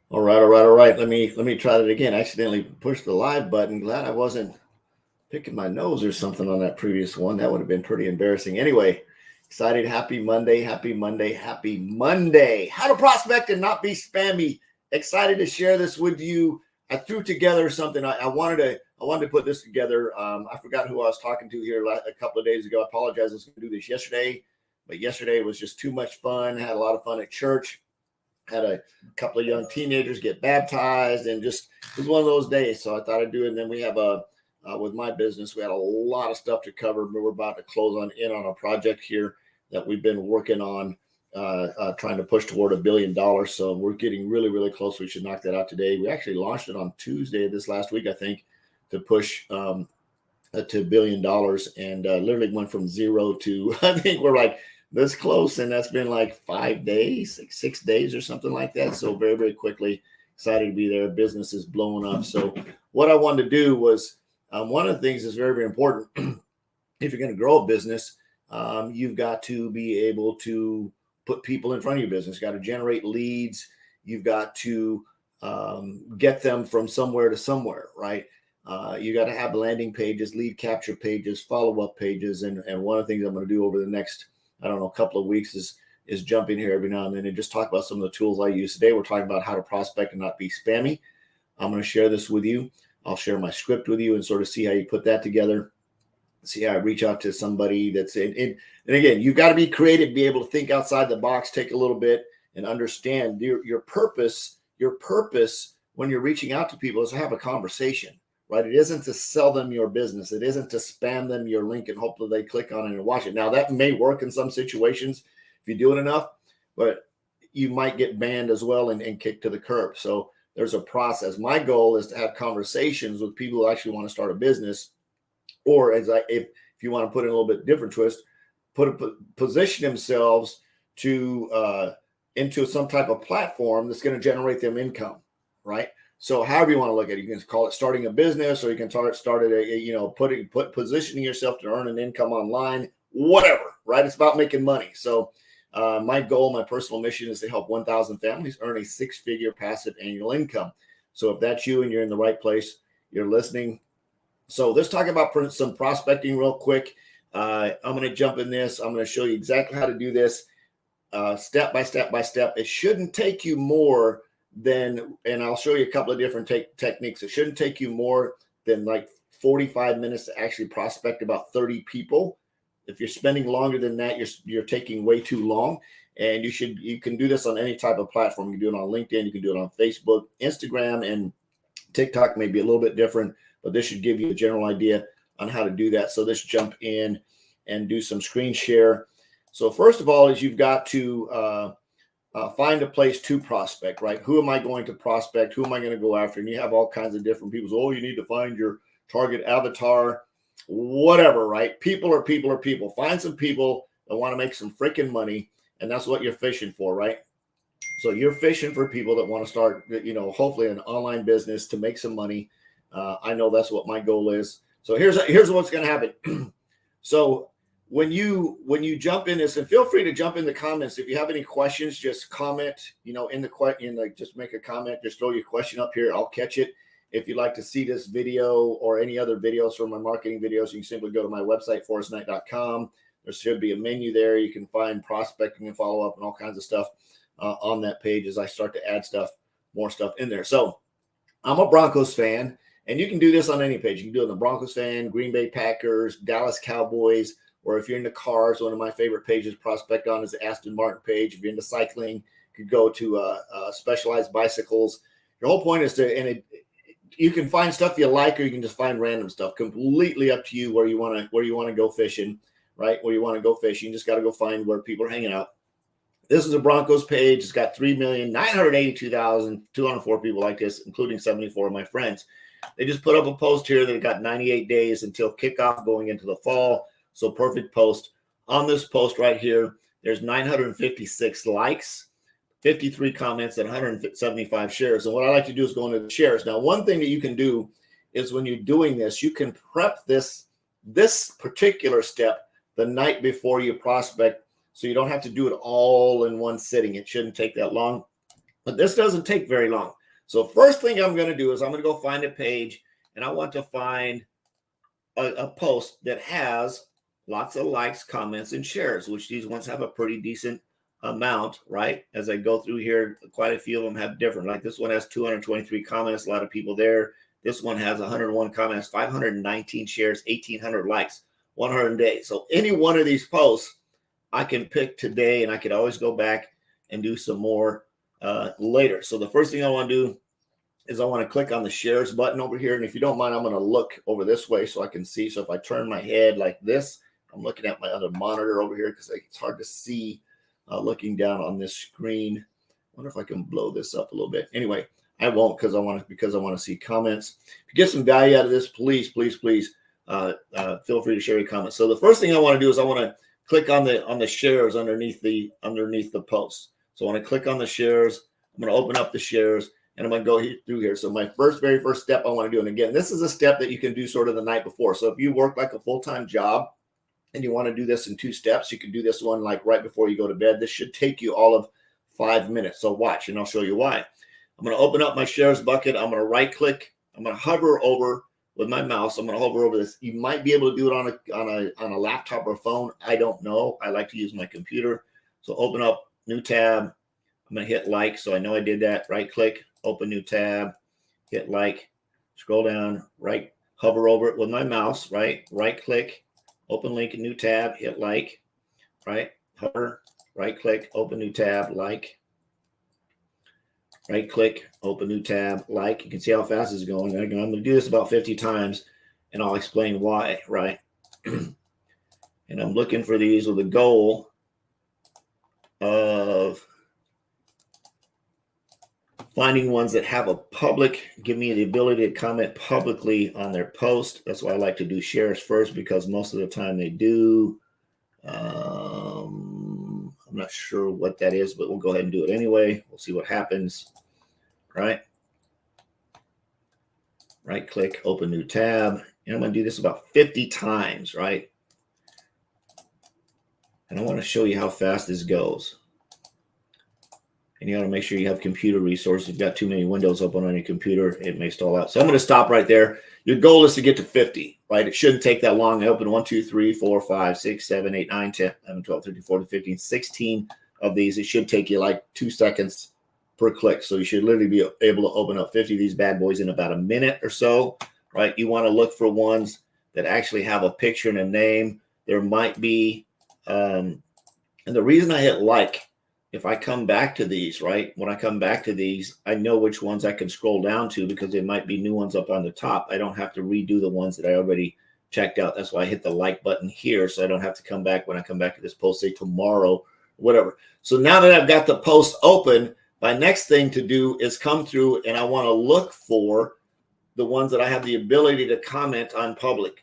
All right. Let me try that again. I accidentally pushed the live button. Glad I wasn't picking my nose or something on that previous one. That would have been pretty embarrassing. Anyway, excited. Happy Monday. Happy Monday. Happy Monday. How to prospect and not be spammy. Excited to share this with you. I threw together something. I wanted to put this together. I forgot who I was talking to here a couple of days ago. I apologize. I was going to do this yesterday, but yesterday was just too much fun. Had a lot of fun at church. Had a couple of young teenagers get baptized, and just it was one of those days. So I thought I'd do it. And then we have with my business, we had a lot of stuff to cover. But we're about to close on a project here that we've been working on, trying to push toward $1 billion. So we're getting really, really close. We should knock that out today. We actually launched it on Tuesday this last week, I think, to push to $1 billion, and literally went from zero to I think we're like this close, and that's been like 5 days, 6 days or something like that. So very, very quickly. Excited to be there. Business is blowing up. So what I wanted to do was one of the things that's very, very important if you're going to grow a business, you've got to be able to put people in front of your business. You've got to generate leads. You've got to get them from somewhere to somewhere, right? You got to have landing pages, lead capture pages, follow-up pages. And one of the things I'm going to do over the next, I don't know, couple of weeks is jump in here every now and then and just talk about some of the tools I use. Today, we're talking about how to prospect and not be spammy. I'm going to share this with you. I'll share my script with you and sort of see how you put that together. See how I reach out to somebody that's in. And again, you've got to be creative, be able to think outside the box, take a little bit and understand your purpose. Your purpose when you're reaching out to people is to have a conversation, right? It isn't to sell them your business. It isn't to spam them your link and hope that they click on it and watch it. Now, that may work in some situations if you do it enough, but you might get banned as well and kicked to the curb. So there's a process. My goal is to have conversations with people who actually want to start a business, or if you want to put in a little bit different twist, position themselves to into some type of platform that's going to generate them income, right? So however you want to look at it, you can call it starting a business, or you can start at positioning yourself to earn an income online, whatever, right? It's about making money. So my goal, my personal mission is to help 1,000 families earn a 6-figure passive annual income. So if that's you and you're in the right place, you're listening. So let's talk about some prospecting real quick. I'm going to jump in this. I'm going to show you exactly how to do this step by step by step. It shouldn't take you more than, and I'll show you a couple of different techniques. It shouldn't take you more than like 45 minutes to actually prospect about 30 people. If you're spending longer than that, you're taking way too long. And you can do this on any type of platform. You can do it on LinkedIn, you can do it on Facebook, Instagram, and TikTok may be a little bit different, but this should give you a general idea on how to do that. So let's jump in and do some screen share. So first of all is you've got to find a place to prospect, right? Who am I going to prospect? Who am I going to go after? And you have all kinds of different people. So, you need to find your target avatar, whatever, right? People are people are people. Find some people that want to make some freaking money, and that's what you're fishing for, right? So you're fishing for people that want to start, hopefully an online business to make some money. I know that's what my goal is. So here's what's going to happen. So when you jump in this, and feel free to jump in the comments if you have any questions. Just comment, just make a comment. Just throw your question up here. I'll catch it. If you'd like to see this video or any other videos from my marketing videos, you can simply go to my website, forrestknight.com. There should be a menu there. You can find prospecting and follow up and all kinds of stuff on that page as I start to add more stuff in there. So I'm a Broncos fan, and you can do this on any page. You can do it on the Broncos fan, Green Bay Packers, Dallas Cowboys, or if you're into cars, one of my favorite pages to prospect on is the Aston Martin page. If you're into cycling, you could go to Specialized Bicycles. Your whole point is you can find stuff you like, or you can just find random stuff. Completely up to you where you want to go fishing, right? Where you want to go fishing. You just got to go find where people are hanging out. This is a Broncos page. It's got 3,982,204 people like this, including 74 of my friends. They just put up a post here that got 98 days until kickoff going into the fall. So perfect post. On this post right here, there's 956 likes, 53 comments, and 175 shares. And what I like to do is go into the shares. Now, one thing that you can do is when you're doing this, you can prep this particular step the night before you prospect, so you don't have to do it all in one sitting. It shouldn't take that long, but this doesn't take very long. So first thing I'm going to do is I'm going to go find a page, and I want to find a post that has lots of likes, comments, and shares, which these ones have a pretty decent amount, right? As I go through here, quite a few of them have different. Like this one has 223 comments, a lot of people there. This one has 101 comments, 519 shares, 1,800 likes, 100 days. So any one of these posts I can pick today, and I could always go back and do some more later. So the first thing I want to do is I want to click on the shares button over here. And if you don't mind, I'm going to look over this way so I can see. So if I turn my head like this, I'm looking at my other monitor over here because it's hard to see looking down on this screen. I wonder if I can blow this up a little bit. Anyway, I won't because I want to see comments. If you get some value out of this, please feel free to share your comments. So the first thing I want to do is I want to click on the shares underneath the post. So I want to click on the shares. I'm going to open up the shares. And I'm going to go through here. So my very first step I want to do, and again, this is a step that you can do sort of the night before. So if you work like a full-time job and you want to do this in 2 steps, you can do this one like right before you go to bed. This should take you all of 5 minutes. So watch, and I'll show you why. I'm going to open up my shares bucket. I'm going to right click. I'm going to hover over with my mouse. I'm going to hover over this. You might be able to do it on a laptop or phone. I don't know. I like to use my computer. So open up new tab. I'm going to hit like. So I know I did that. Right click. Open new tab, hit like, scroll down, right, hover over it with my mouse, right click, open link, new tab, hit like, right, hover, right click, open new tab, like, right click, open new tab, like. You can see how fast it's going. I'm going to do this about 50 times, and I'll explain why, right? And I'm looking for these with a goal of finding ones that have a public, give me the ability to comment publicly on their post. That's why I like to do shares first, because most of the time they do. I'm not sure what that is, but we'll go ahead and do it anyway. We'll see what happens, right? Right click, open new tab. And I'm going to do this about 50 times, right? And I want to show you how fast this goes. And you got to make sure you have computer resources. If you've got too many windows open on your computer, it may stall out. So I'm going to stop right there. Your goal is to get to 50, right? It shouldn't take that long. I open 1, 2, 3, 4, 5, 6, 7, 8, 9, 10, 11, 12, 13, 14, 15, 16 of these. It should take you like 2 seconds per click. So you should literally be able to open up 50 of these bad boys in about a minute or so, right? You want to look for ones that actually have a picture and a name. There might be, and the reason I hit like, if I come back to these, right, when I come back to these, I know which ones I can scroll down to because there might be new ones up on the top. I don't have to redo the ones that I already checked out. That's why I hit the like button here, so I don't have to come back when I come back to this post, say tomorrow, whatever. So now that I've got the post open, my next thing to do is come through and I want to look for the ones that I have the ability to comment on publicly.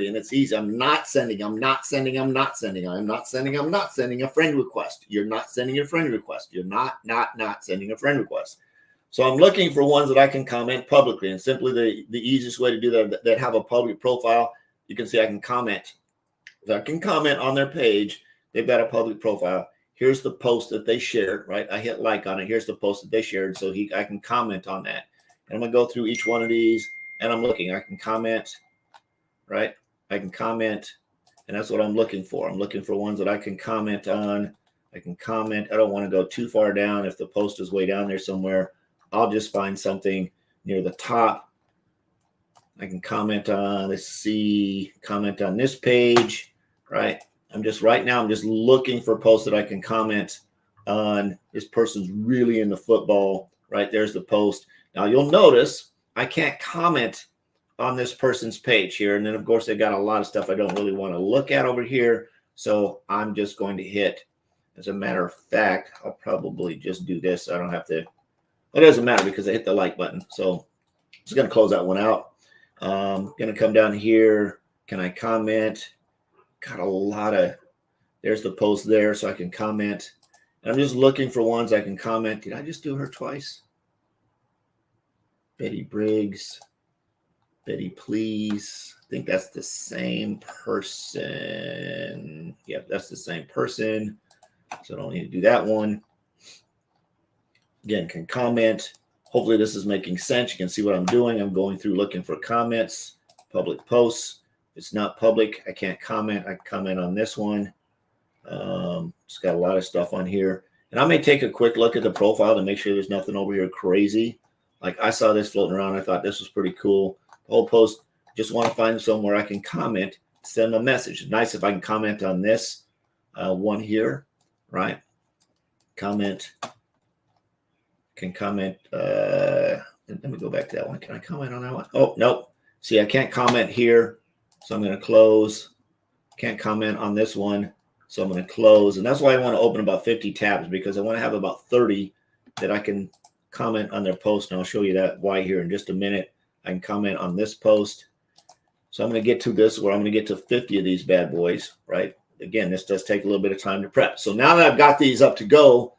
And it's easy. I'm not sending a friend request. You're not sending a friend request. You're not sending a friend request. So I'm looking for ones that I can comment publicly, and simply the easiest way to do that have a public profile. You can see I can comment. If I can comment on their page, they've got a public profile. Here's the post that they shared, right? I hit like on it. Here's the post that they shared, so I can comment on that. And I'm going to go through each one of these, and I'm looking. I can comment, right? I can comment, and that's what I'm looking for. I'm looking for ones that I can comment on. I can comment. I don't want to go too far down. If the post is way down there somewhere, I'll just find something near the top. I can comment on, let's see, comment on this page, right? I'm just looking for posts that I can comment on. This person's really into football, right? There's the post. Now you'll notice I can't comment on this person's page here. And then of course they got a lot of stuff I don't really want to look at over here. So I'm just going to hit, as a matter of fact, I'll probably just do this. I don't have to, it doesn't matter because I hit the like button. So I'm just going to close that one out. Going to come down here. Can I comment? Got a lot of, there's the post there, so I can comment. And I'm just looking for ones I can comment. Did I just do her twice? Betty Briggs. Betty, please. I think that's the same person. Yep, that's the same person. So I don't need to do that one. Again, can comment. Hopefully this is making sense. You can see what I'm doing. I'm going through looking for comments, public posts. If it's not public, I can't comment. I comment on this one. It's got a lot of stuff on here. And I may take a quick look at the profile to make sure there's nothing over here crazy. Like I saw this floating around. I thought this was pretty cool. The whole post, just want to find somewhere I can comment, send a message. Nice if I can comment on this one here, right? Comment. Can comment. Let me go back to that one. Can I comment on that one? Oh, nope. See, I can't comment here. So I'm going to close. Can't comment on this one. So I'm going to close. And that's why I want to open about 50 tabs, because I want to have about 30 that I can comment on their post. And I'll show you that why here in just a minute. I can comment on this post. So I'm going to get to this where I'm going to get to 50 of these bad boys, right? Again, this does take a little bit of time to prep. So now that I've got these up to go,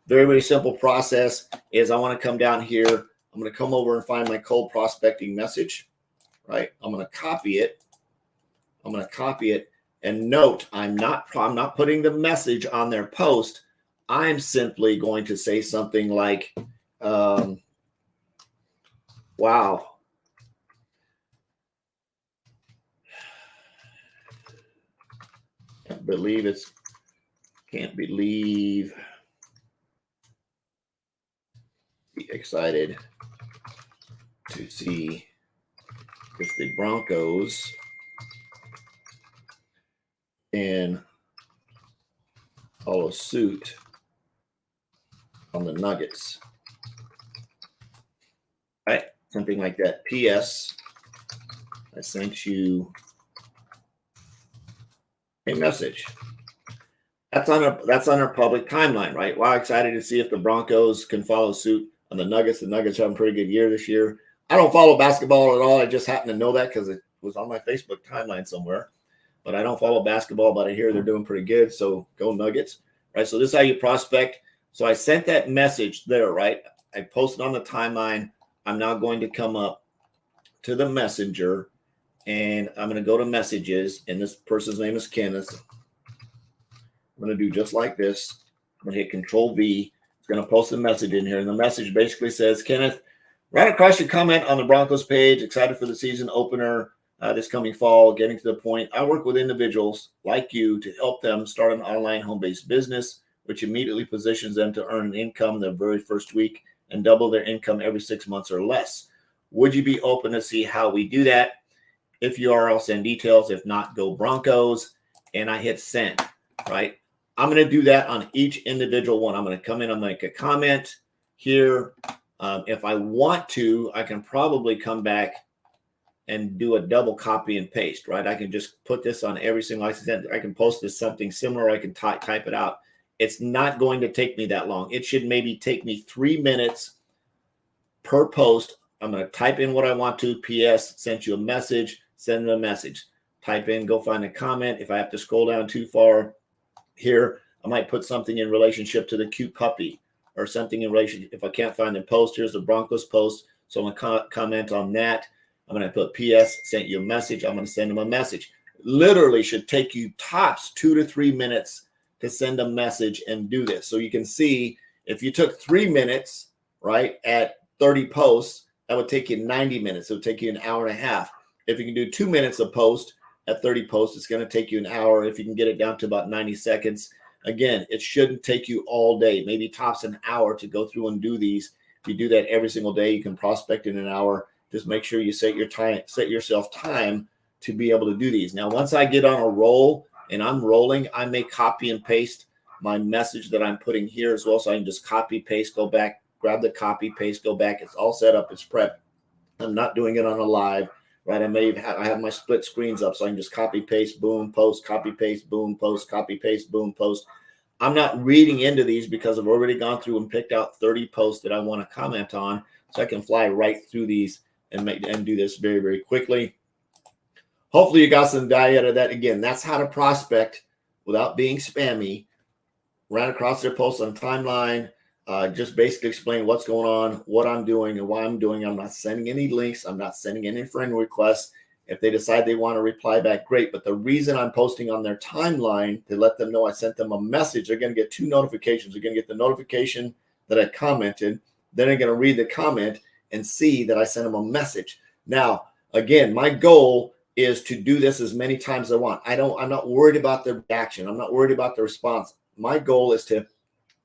very, very simple process is I want to come down here. I'm going to come over and find my cold prospecting message, right? I'm going to copy it. I'm going to copy it. And note, I'm not putting the message on their post. I'm simply going to say something like, wow. Can't believe. Be excited to see if the Broncos and follow suit on the Nuggets. Right? Something like that. P.S. I sent you a message. That's on our public timeline, right? Wow, excited to see if the Broncos can follow suit on the Nuggets. The Nuggets have a pretty good year this year. I don't follow basketball at all. I just happen to know that because it was on my Facebook timeline somewhere. But I don't follow basketball, but I hear they're doing pretty good. So go Nuggets, right? So this is how you prospect. So I sent that message there, right? I posted on the timeline. I'm now going to come up to the messenger, and I'm going to go to messages, and this person's name is Kenneth. I'm going to do just like this. I'm going to hit Control V. It's going to post a message in here, and the message basically says, Kenneth, right across your comment on the Broncos page, excited for the season opener this coming fall, getting to the point. I work with individuals like you to help them start an online home-based business, which immediately positions them to earn an income their very first week and double their income every 6 months or less. Would you be open to see how we do that? If you are, I'll send details. If not, go Broncos. And I hit send, right? I'm going to do that on each individual one. I'm going to come in and make a comment here. If I want to, I can probably come back and do a double copy and paste, right? I can just put this on every single license. I can post this something similar. I can type it out. It's not going to take me that long. It should maybe take me 3 minutes per post. I'm going to type in what I want to. PS, sent you a message, send them a message. Type in, go find a comment. If I have to scroll down too far here, I might put something in relationship to the cute puppy or something in relation. If I can't find the post, here's the Broncos post. So I'm going to comment on that. I'm going to put PS, sent you a message. I'm going to send them a message. Literally should take you tops 2 to 3 minutes to send a message and do this. So you can see if you took 3 minutes, right, at 30 posts, that would take you 90 minutes. It would take you an hour and a half. If you can do 2 minutes a post at 30 posts, it's going to take you an hour. If you can get it down to about 90 seconds, again, it shouldn't take you all day, maybe tops an hour to go through and do these. If you do that every single day, you can prospect in an hour. Just make sure you set yourself time to be able to do these. Now, once I get on a roll and I'm rolling, I may copy and paste my message that I'm putting here as well. So I can just copy, paste, go back, grab the copy, paste, go back. It's all set up. It's prepped. I'm not doing it on a live, right? I have my split screens up, so I can just copy, paste, boom, post, copy, paste, boom, post, copy, paste, boom, post. I'm not reading into these because I've already gone through and picked out 30 posts that I want to comment on, so I can fly right through these and do this very, very quickly. Hopefully you got some value out of that. Again, that's how to prospect without being spammy. Ran across their posts on timeline. Just basically explain what's going on, what I'm doing, and why I'm doing. I'm not sending any links. I'm not sending any friend requests. If they decide they want to reply back, great. But the reason I'm posting on their timeline to let them know I sent them a message, they're going to get 2 notifications. They're going to get the notification that I commented, then they're going to read the comment and see that I sent them a message. Now, again, my goal is to do this as many times as I want. I'm not worried about the reaction. I'm not worried about the response. My goal is to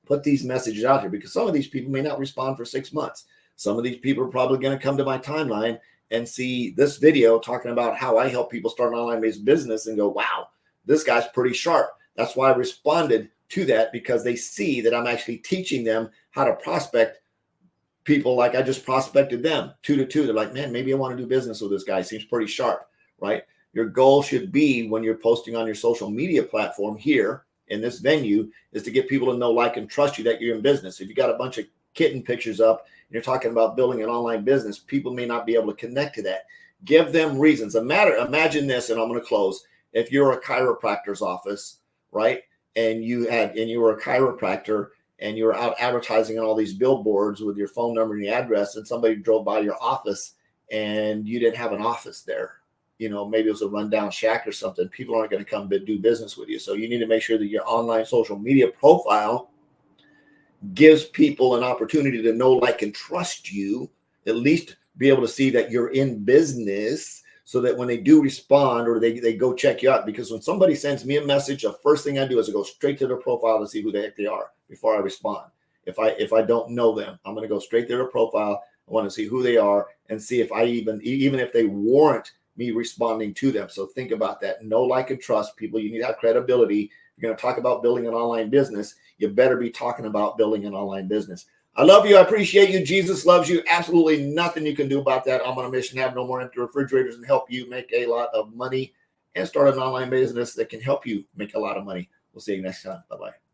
put these messages out here, because some of these people may not respond for 6 months. Some of these people are probably going to come to my timeline and see this video talking about how I help people start an online-based business and go, wow, this guy's pretty sharp. That's why I responded to that, because they see that I'm actually teaching them how to prospect people like I just prospected them 2 to 2. They're like, man, maybe I want to do business with this guy. Seems pretty sharp, right? Your goal should be, when you're posting on your social media platform here in this venue, is to get people to know, like, and trust you that you're in business. If you got a bunch of kitten pictures up and you're talking about building an online business, people may not be able to connect to that. Give them reasons. Imagine this, and I'm going to close. If you're a chiropractor's office, right, and you were a chiropractor, and you were out advertising on all these billboards with your phone number and your address, and somebody drove by your office and you didn't have an office there, maybe it was a rundown shack or something, people aren't going to come do business with you. So you need to make sure that your online social media profile gives people an opportunity to know, like, and trust you, at least be able to see that you're in business, so that when they do respond, or they go check you out. Because when somebody sends me a message, the first thing I do is I go straight to their profile to see who the heck they are before I respond. If I don't know them, I'm going to go straight to their profile. I want to see who they are and see if I even if they warrant me responding to them. So think about that. Know, like, and trust people. You need to have credibility. If you're going to talk about building an online business, you better be talking about building an online business. I love you. I appreciate you. Jesus loves you. Absolutely nothing you can do about that. I'm on a mission to have no more empty refrigerators and help you make a lot of money and start an online business that can help you make a lot of money. We'll see you next time. Bye-bye.